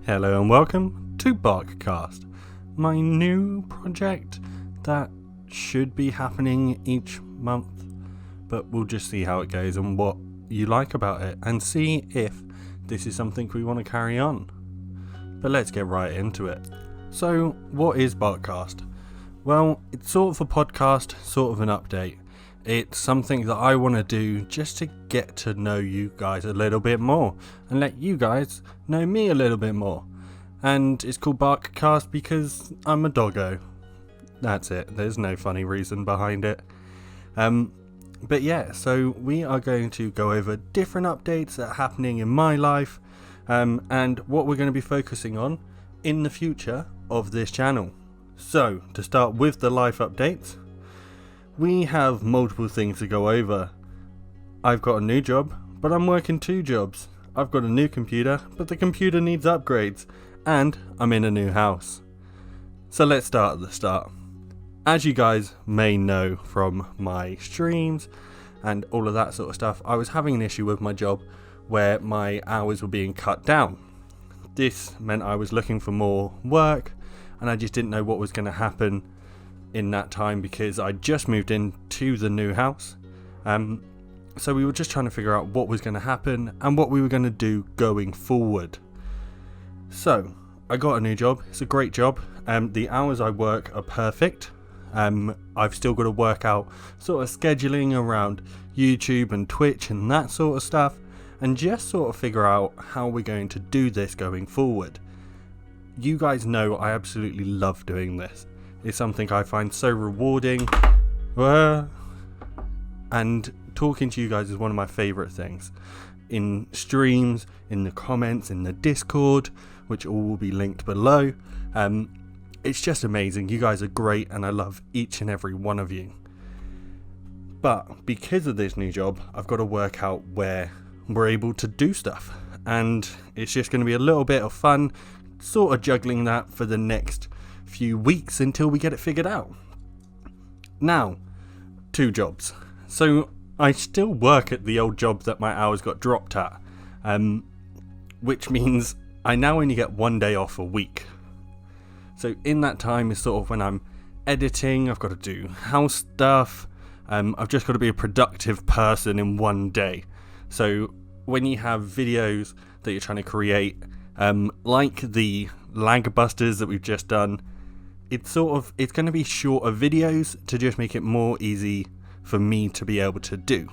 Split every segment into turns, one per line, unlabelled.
Hello and welcome to BarkCast, my new project that should be happening each month, but we'll just see how it goes and what you like about it and see if this is something we want to carry on. But let's get right into it. So, what is BarkCast? Well, it's sort of a podcast, sort of an update. It's something that I want to do just to get to know you guys a little bit more and let you guys know me a little bit more. And it's called BarkCast because I'm a doggo. That's it. There's no funny reason behind it. But yeah, so we are going to go over different updates that are happening in my life and what we're going to be focusing on in the future of this channel. So, to start with the life updates, we have multiple things to go over. I've got a new job, but I'm working 2 jobs. I've got a new computer, but the computer needs upgrades, and I'm in a new house. So let's start at the start. As you guys may know from my streams and all of that sort of stuff, I was having an issue with my job where my hours were being cut down. This meant I was looking for more work, and I just didn't know what was going to happen in that time because I just moved into the new house. So we were just trying to figure out what was going to happen and what we were going to do going forward. So I got a new job. It's a great job. The hours I work are perfect. I've still got to work out sort of scheduling around YouTube and Twitch and that sort of stuff, and just sort of figure out how we're going to do this going forward. You guys know I absolutely love doing this. It's something I find so rewarding, and talking to you guys is one of my favourite things. In streams, in the comments, in the Discord, which all will be linked below. It's just amazing. You guys are great and I love each and every one of you. But because of this new job, I've got to work out where we're able to do stuff. And it's just going to be a little bit of fun, sort of juggling that for the next few weeks until we get it figured out. Now, 2 jobs. So I still work at the old job that my hours got dropped at, which means I now only get 1 day off a week. So in that time is sort of when I'm editing, I've got to do house stuff, I've just got to be a productive person in 1 day. So when you have videos that you're trying to create, like the lag busters that we've just done, it's going to be shorter videos to just make it more easy for me to be able to do.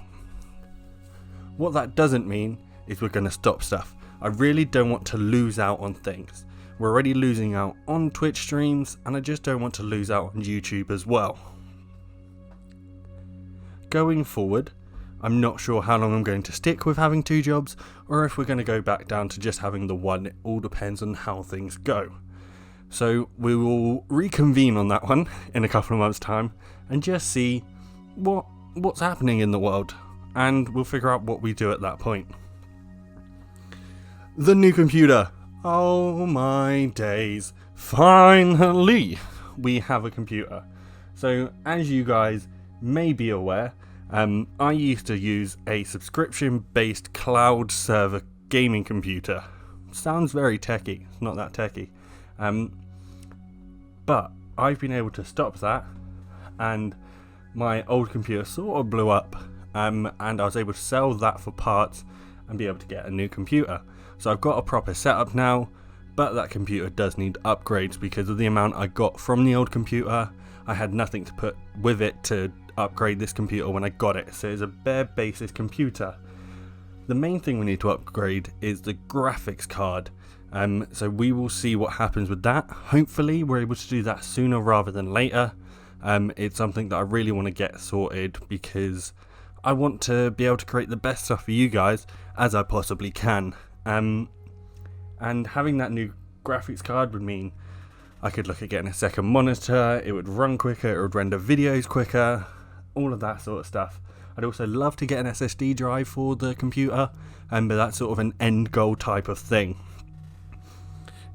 What that doesn't mean is we're going to stop stuff. I really don't want to lose out on things. We're already losing out on Twitch streams, and I just don't want to lose out on YouTube as well. Going forward, I'm not sure how long I'm going to stick with having 2 jobs, or if we're going to go back down to just having the one. It all depends on how things go. So we will reconvene on that one in a couple of months' time and just see what's happening in the world, and we'll figure out what we do at that point. The new computer. Oh my days. Finally, we have a computer. So as you guys may be aware, I used to use a subscription-based cloud server gaming computer. Sounds very techie. It's not that techie. But I've been able to stop that, and my old computer sort of blew up, and I was able to sell that for parts and be able to get a new computer. So I've got a proper setup now, but that computer does need upgrades because of the amount I got from the old computer. I had nothing to put with it to upgrade this computer when I got it, so it's a bare basis computer. The main thing we need to upgrade is the graphics card. So we will see what happens with that. Hopefully we're able to do that sooner rather than later. It's something that I really want to get sorted because I want to be able to create the best stuff for you guys as I possibly can. And having that new graphics card would mean I could look at getting a second monitor, it would run quicker, it would render videos quicker, all of that sort of stuff. I'd also love to get an SSD drive for the computer, but that's sort of an end goal type of thing.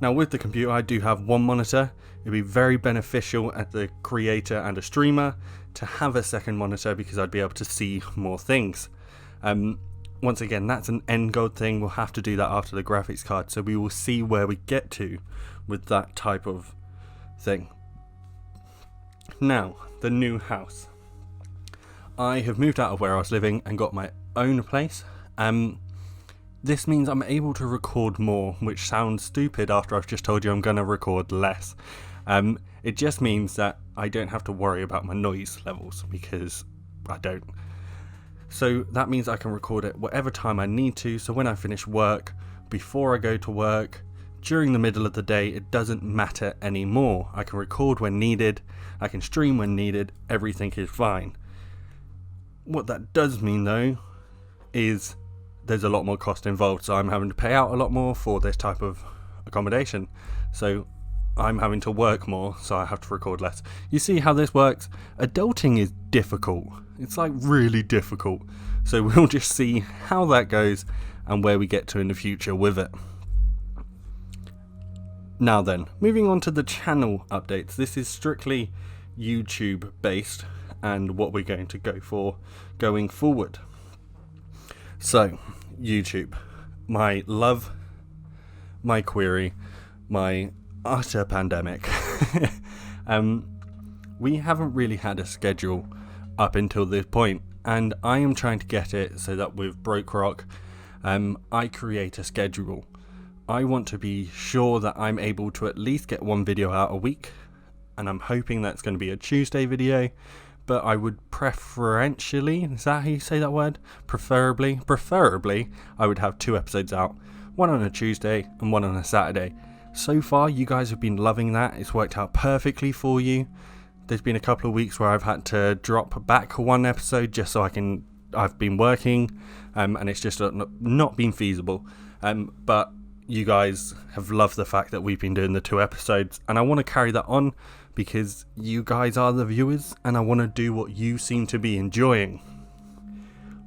Now with the computer I do have one monitor. It'd be very beneficial as the creator and a streamer to have a second monitor because I'd be able to see more things. Once again, that's an end goal thing. We'll have to do that after the graphics card, so we will see where we get to with that type of thing. Now, the new house. I have moved out of where I was living and got my own place. This means I'm able to record more, which sounds stupid after I've just told you I'm going to record less. It just means that I don't have to worry about my noise levels, because I don't. So that means I can record at whatever time I need to. So when I finish work, before I go to work, during the middle of the day, it doesn't matter anymore. I can record when needed, I can stream when needed, everything is fine. What that does mean though is there's a lot more cost involved, so I'm having to pay out a lot more for this type of accommodation. So I'm having to work more, so I have to record less. You see how this works? Adulting is difficult. It's like really difficult. So we'll just see how that goes and where we get to in the future with it. Now then, moving on to the channel updates. This is strictly YouTube based and what we're going to go for going forward. So, YouTube, my love, my query, my utter pandemic. We haven't really had a schedule up until this point, and I am trying to get it so that with BarkCast, I create a schedule. I want to be sure that I'm able to at least get one video out a week, and I'm hoping that's going to be a Tuesday video, but I would preferentially, is that how you say that word? Preferably, I would have 2 episodes out, one on a Tuesday and one on a Saturday. So far, you guys have been loving that. It's worked out perfectly for you. There's been a couple of weeks where I've had to drop back 1 episode just so I've been working, and it's just not been feasible. But you guys have loved the fact that we've been doing the 2 episodes, and I want to carry that on because you guys are the viewers and I want to do what you seem to be enjoying.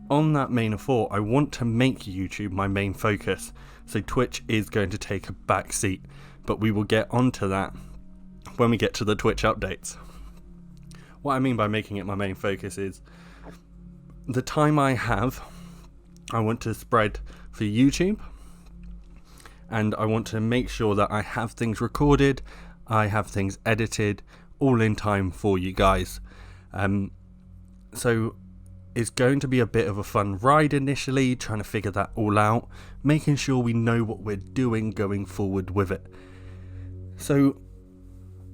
On that main of thought, I want to make YouTube my main focus, so Twitch is going to take a back seat, but we will get onto that when we get to the Twitch updates. What I mean by making it my main focus is the time I have, I want to spread for YouTube, and I want to make sure that I have things recorded, I have things edited, all in time for you guys. So it's going to be a bit of a fun ride initially, trying to figure that all out, making sure we know what we're doing going forward with it. So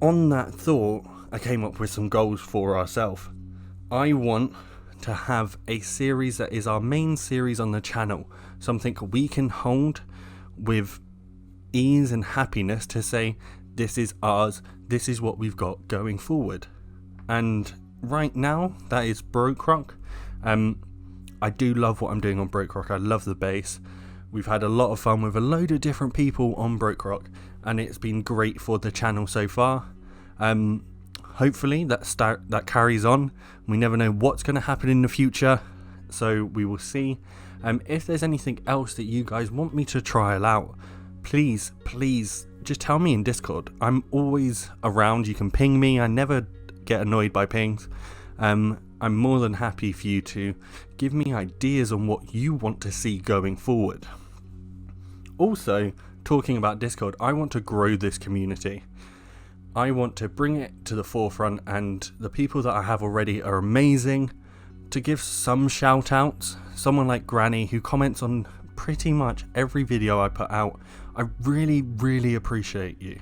on that thought, I came up with some goals for ourselves. I want to have a series that is our main series on the channel, something we can hold with ease and happiness to say, this is ours, this is what we've got going forward. And right now, that is BarkCast. I do love what I'm doing on BarkCast. I love the bass. We've had a lot of fun with a load of different people on BarkCast, and it's been great for the channel so far. Hopefully that carries on. We never know what's going to happen in the future, so we will see. If there's anything else that you guys want me to trial out, please just tell me in Discord. I'm always around. You can ping me. I never get annoyed by pings. I'm more than happy for you to give me ideas on what you want to see going forward. Also, talking about Discord, I want to grow this community. I want to bring it to the forefront, and the people that I have already are amazing. To give some shout outs, someone like Granny, who comments on pretty much every video I put out, I really appreciate you.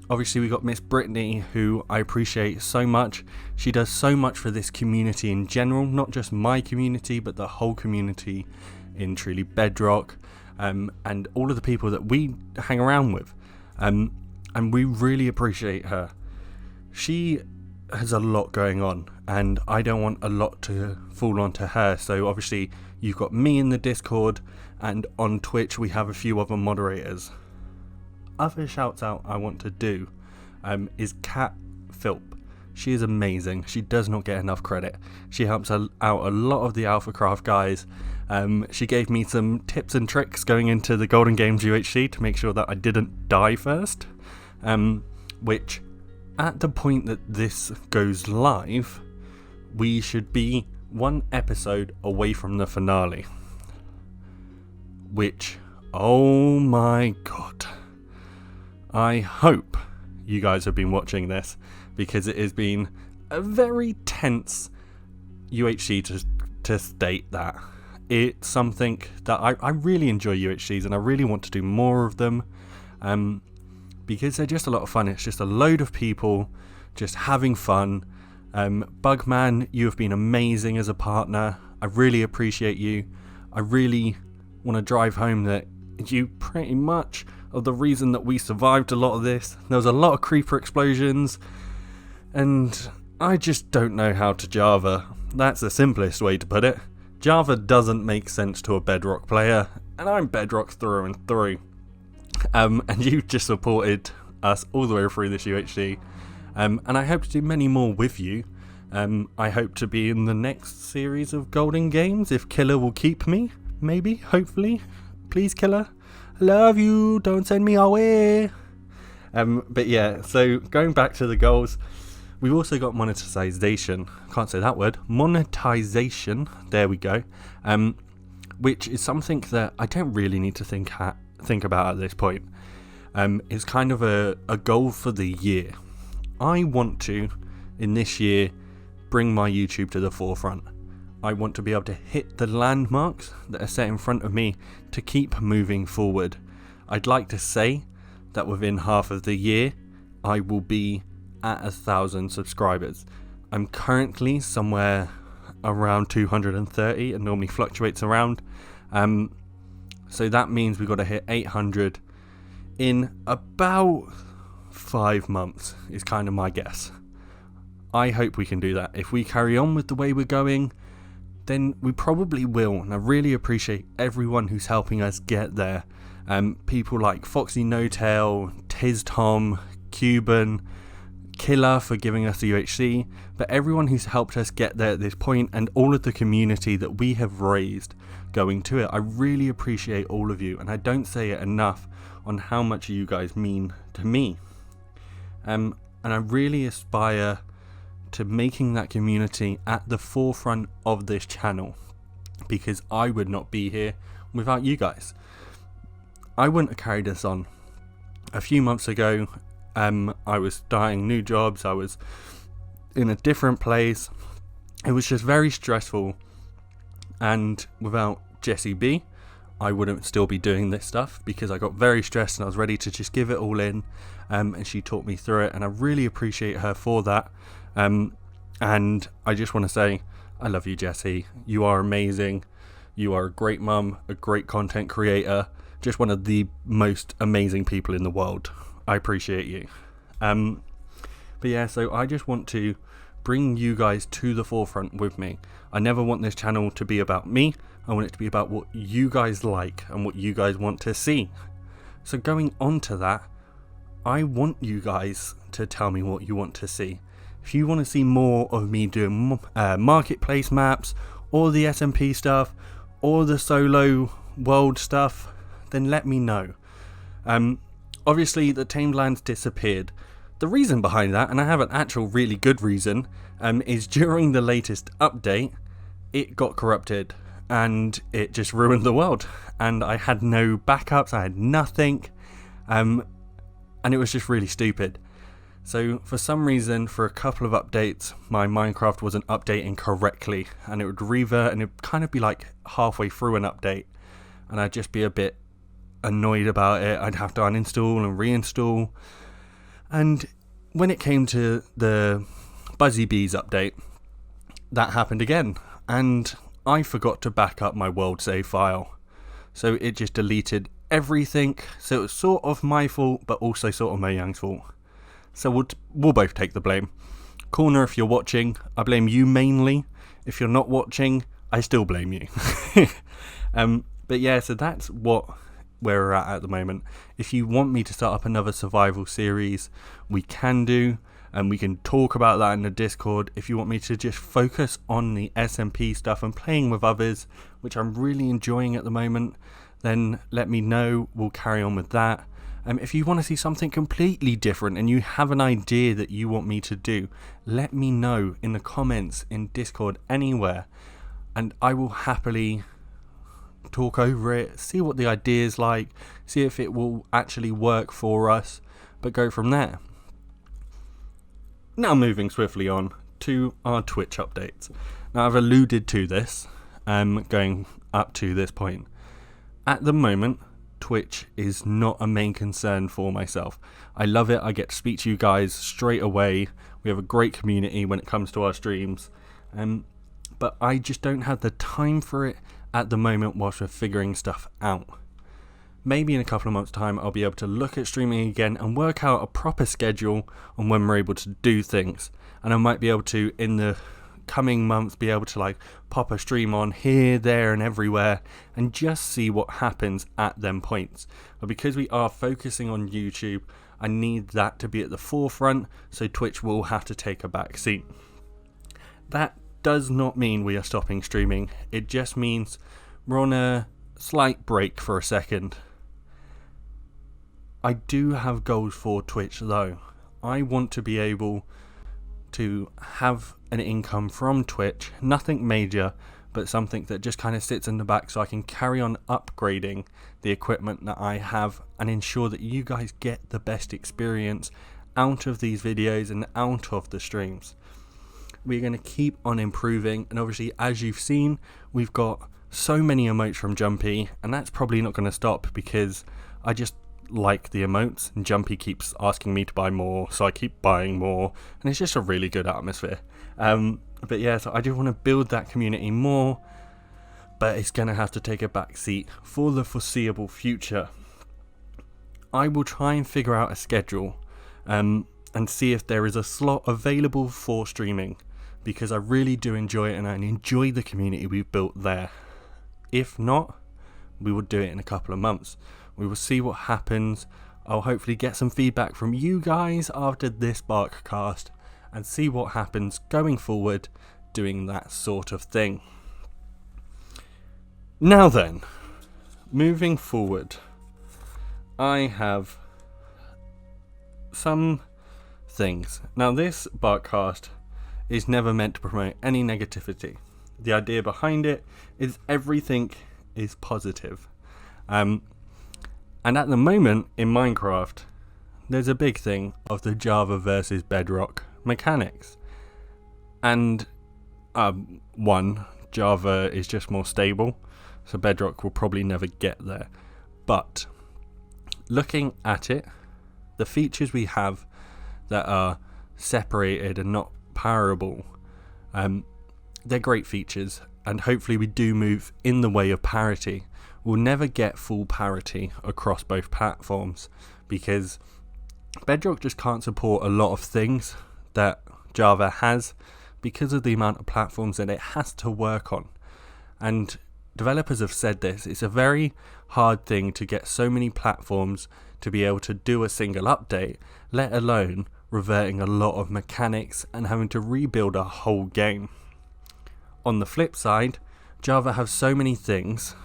Obviously we got Miss Brittany, who I appreciate so much. She does so much for this community in general, not just my community, but the whole community in Truly Bedrock, and all of the people that we hang around with. And we really appreciate her. She has a lot going on, and I don't want a lot to fall onto her. So obviously you've got me in the Discord, and on Twitch we have a few other moderators. Other shouts out I want to do is Kat Philp. She is amazing. She does not get enough credit. She helps out a lot of the AlphaCraft guys, She gave me some tips and tricks going into the Golden Games UHC to make sure that I didn't die first, which at the point that this goes live, we should be one episode away from the finale, which, oh my god, I hope you guys have been watching this, because it has been a very tense UHC to state that. It's something that I really enjoy UHCs, and I really want to do more of them, because they're just a lot of fun. It's just a load of people just having fun. Bugman, you have been amazing as a partner. I really appreciate you. I really want to drive home that you pretty much are the reason that we survived a lot of this. There was a lot of creeper explosions, and I just don't know how to Java. That's the simplest way to put it. Java doesn't make sense to a Bedrock player, and I'm Bedrock through and through. And you just supported us all the way through this UHC, and I hope to do many more with you. I hope to be in the next series of Golden Games, if Killer will keep me, maybe, hopefully. Please, Killer, I love you, don't send me away. But yeah, so going back to the goals, we've also got monetization. Can't say that word. Monetization. There we go. Which is something that I don't really need to think about at this point. It's kind of a goal for the year. I want to, in this year, bring my YouTube to the forefront. I want to be able to hit the landmarks that are set in front of me to keep moving forward. I'd like to say that within half of the year, I will be at 1,000 subscribers. I'm currently somewhere around 230, and normally fluctuates around. So that means we've got to hit 800 in about 5 months, is kind of my guess. I hope we can do that. If we carry on with the way we're going, then we probably will, and I really appreciate everyone who's helping us get there. People like Foxy No Tail, Tiz Tom, Cuban, Killer for giving us the UHC, but everyone who's helped us get there at this point, and all of the community that we have raised going to it. I really appreciate all of you, and I don't say it enough on how much you guys mean to me. And I really aspire to making that community at the forefront of this channel, because I would not be here without you guys. I wouldn't have carried this on. A few months ago, I was starting new jobs, I was in a different place, it was just very stressful, and without Jessie B, I wouldn't still be doing this stuff, because I got very stressed and I was ready to just give it all in, and she taught me through it, and I really appreciate her for that. And I just want to say, I love you, Jessie. You are amazing. You are a great mum, a great content creator, just one of the most amazing people in the world. I appreciate you. But yeah, so I just want to bring you guys to the forefront with me. I never want this channel to be about me. I want it to be about what you guys like and what you guys want to see. So going on to that, I want you guys to tell me what you want to see. If you want to see more of me doing marketplace maps, or the SMP stuff, or the solo world stuff, then let me know. Obviously the Tamed Lands disappeared. The reason behind that, and I have an actual really good reason, is during the latest update, it got corrupted and it just ruined the world. And I had no backups, I had nothing, and it was just really stupid. So for some reason, for a couple of updates, my Minecraft wasn't updating correctly, and it would revert, and it'd kind of be like halfway through an update, and I'd just be a bit annoyed about it. I'd have to uninstall and reinstall. And when it came to the Buzzy Bees update, that happened again, and I forgot to back up my world save file, so it just deleted everything. So it was sort of my fault, but also sort of Mojang's fault. So we'll both take the blame. Corner, if you're watching, I blame you mainly. If you're not watching, I still blame you. But yeah, so that's where we're at the moment. If you want me to start up another survival series, we can do. and we can talk about that in the Discord. If you want me to just focus on the SMP stuff and playing with others, which I'm really enjoying at the moment, then let me know. We'll carry on with that. If you want to see something completely different and you have an idea that you want me to do, let me know in the comments, in Discord, anywhere, and I will happily talk over it, see what the idea is like, see if it will actually work for us, but go from there. Now moving swiftly on to our Twitch updates. Now I've alluded to this going up to this point. At the moment, Twitch is not a main concern for myself. I love it. I get to speak to you guys straight away. We have a great community when it comes to our streams. But I just don't have the time for it at the moment whilst we're figuring stuff out. Maybe in a couple of months' time I'll be able to look at streaming again and work out a proper schedule on when we're able to do things. And I might be able to, in the coming months, be able to like pop a stream on here, there and everywhere and just see what happens at them points. But because we are focusing on YouTube, I need that to be at the forefront, so Twitch will have to take a back seat. That does not mean we are stopping streaming. It just means we're on a slight break for a second. I do have goals for Twitch though. I want to be able to have an income from Twitch, nothing major, but something that just kind of sits in the back so I can carry on upgrading the equipment that I have and ensure that you guys get the best experience out of these videos and out of the streams. We're going to keep on improving, and obviously as you've seen, we've got so many emotes from Jumpy, and that's probably not going to stop because I just like the emotes, and Jumpy keeps asking me to buy more, so I keep buying more, and it's just a really good atmosphere. But yeah, so I do want to build that community more, but it's going to have to take a back seat for the foreseeable future. I will try and figure out a schedule and see if there is a slot available for streaming, because I really do enjoy it and I enjoy the community we've built there. If not, we will do it in a couple of months. We will see what happens. I'll hopefully get some feedback from you guys after this BarkCast and see what happens going forward doing that sort of thing. Now then, moving forward, I have some things. Now this BarkCast is never meant to promote any negativity. The idea behind it is everything is positive. And at the moment in Minecraft, there's a big thing of the Java versus Bedrock mechanics. And Java is just more stable, so Bedrock will probably never get there. But looking at it, the features we have that are separated and not parable, they're great features, and hopefully we do move in the way of parity. We'll never get full parity across both platforms because Bedrock just can't support a lot of things that Java has because of the amount of platforms that it has to work on. And developers have said this, it's a very hard thing to get so many platforms to be able to do a single update, let alone reverting a lot of mechanics and having to rebuild a whole game. On the flip side, Java have so many things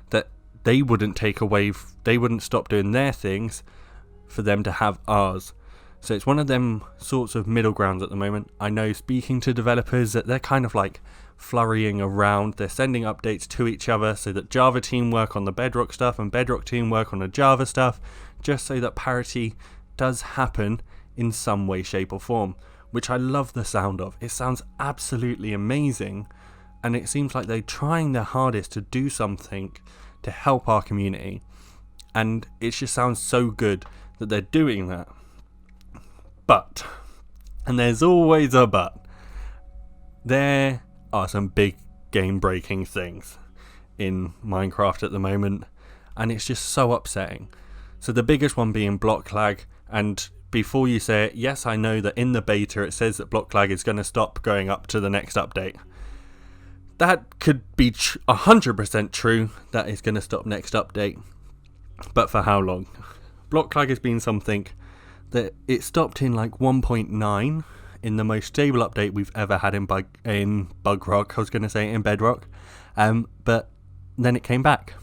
that they wouldn't take away, they wouldn't stop doing their things for them to have ours. So it's one of them sorts of middle grounds at the moment. I know speaking to developers that they're kind of like flurrying around, they're sending updates to each other so that Java team work on the Bedrock stuff and Bedrock team work on the Java stuff, just so that parity does happen in some way, shape or form, which I love the sound of. It sounds absolutely amazing, and it seems like they're trying their hardest to do something to help our community, and it just sounds so good that they're doing that. But, and there's always a but, there are some big game breaking things in Minecraft at the moment, and it's just so upsetting. So the biggest one being block lag, and before you say it, yes, I know that in the beta it says that block lag is going to stop going up to the next update. That could be 100% true, that is going to stop next update, but for how long? Block lag has been something that it stopped in like 1.9 in the most stable update we've ever had in Bedrock. I was going to say in Bedrock, but then it came back,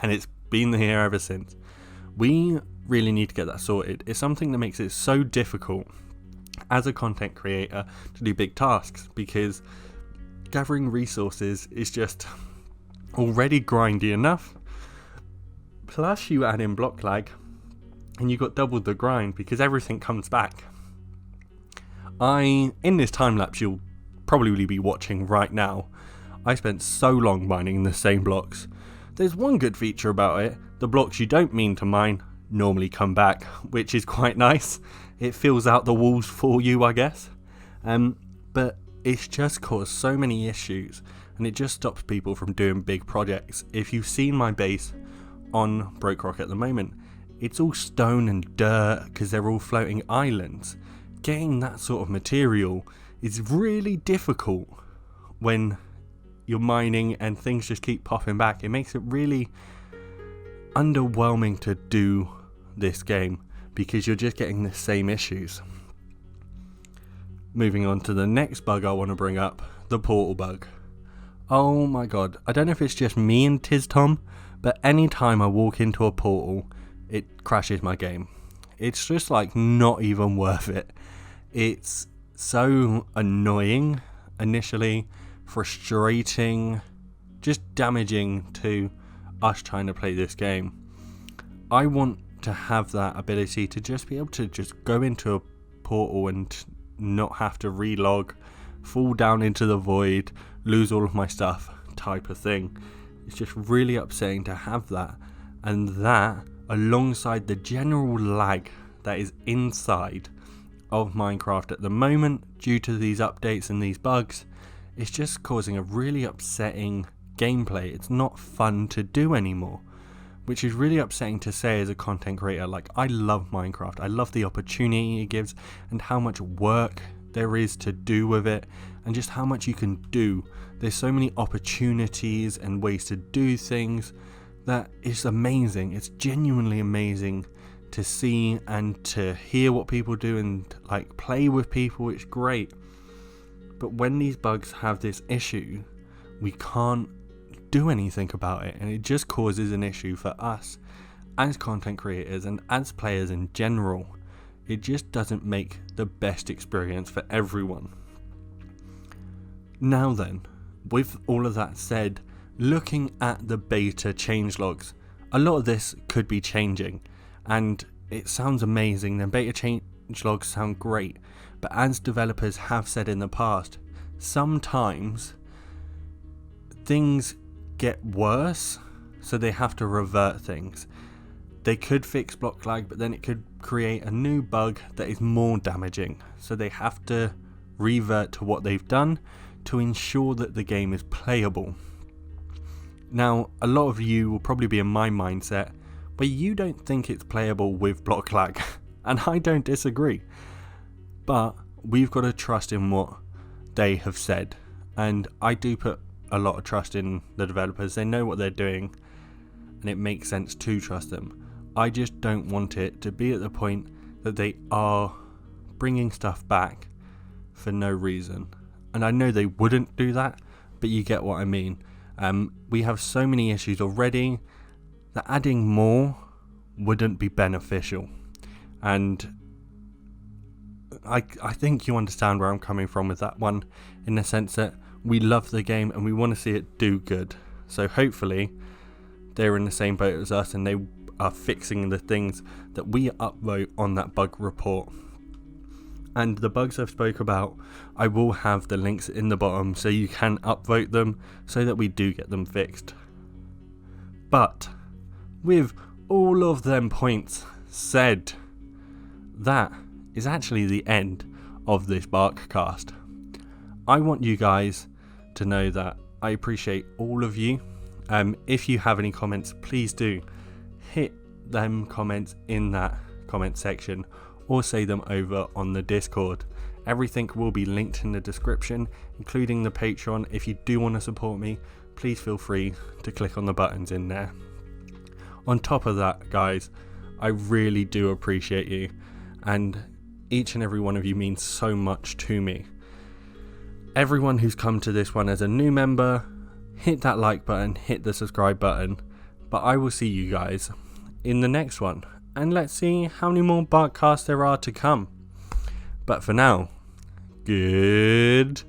and it's been here ever since. We really need to get that sorted. It's something that makes it so difficult as a content creator to do big tasks, because gathering resources is just already grindy enough. Plus you add in block lag and you got double the grind because everything comes back. In this time lapse you'll probably be watching right now, I spent so long mining the same blocks. There's one good feature about it: the blocks you don't mean to mine normally come back, which is quite nice. It fills out the walls for you, I guess. But it's just caused so many issues, and it just stops people from doing big projects. If you've seen my base on Broke Rock at the moment, it's all stone and dirt because they're all floating islands. Getting that sort of material is really difficult when you're mining and things just keep popping back. It makes it really underwhelming to do this game because you're just getting the same issues. Moving on to the next bug I want to bring up, the portal bug. Oh my god, I don't know if it's just me and Tiz Tom, but anytime I walk into a portal, it crashes my game. It's just like not even worth it. It's so annoying initially, frustrating, just damaging to us trying to play this game. I want to have that ability to just be able to just go into a portal and not have to relog, fall down into the void, lose all of my stuff type of thing. It's just really upsetting to have that, and that alongside the general lag that is inside of Minecraft at the moment due to these updates and these bugs, it's just causing a really upsetting gameplay. It's not fun to do anymore, which is really upsetting to say as a content creator. Like, I love Minecraft, I love the opportunity it gives and how much work there is to do with it and just how much you can do. There's so many opportunities and ways to do things that is amazing. It's genuinely amazing to see and to hear what people do and like play with people. It's great. But when these bugs have this issue, we can't do anything about it, and it just causes an issue for us as content creators and as players in general. It just doesn't make the best experience for everyone. Now then, with all of that said, looking at the beta changelogs, a lot of this could be changing, and it sounds amazing. The beta changelogs sound great, but as developers have said in the past, sometimes things get worse, so they have to revert things. They could fix block lag, but then it could create a new bug that is more damaging, so they have to revert to what they've done to ensure that the game is playable. Now, a lot of you will probably be in my mindset where you don't think it's playable with block lag, and I don't disagree, but we've got to trust in what they have said, and I do put a lot of trust in the developers. They know what they're doing and it makes sense to trust them. I just don't want it to be at the point that they are bringing stuff back for no reason, and I know they wouldn't do that, but you get what I mean. We have so many issues already that adding more wouldn't be beneficial, and I think you understand where I'm coming from with that one, in the sense that we love the game and we want to see it do good. So hopefully they're in the same boat as us and they are fixing the things that we upvote on that bug report. And the bugs I've spoke about, I will have the links in the bottom so you can upvote them so that we do get them fixed. But with all of them points said, that is actually the end of this BarkCast. I want you guys to know that I appreciate all of you. If you have any comments, please do hit them comments in that comment section or say them over on the Discord. Everything will be linked in the description, including the Patreon. If you do want to support me, please feel free to click on the buttons in there. On top of that, guys, I really do appreciate you, and each and every one of you means so much to me. Everyone who's come to this one as a new member, hit that like button, hit the subscribe button, but I will see you guys in the next one, and let's see how many more BarkCasts there are to come. But for now, good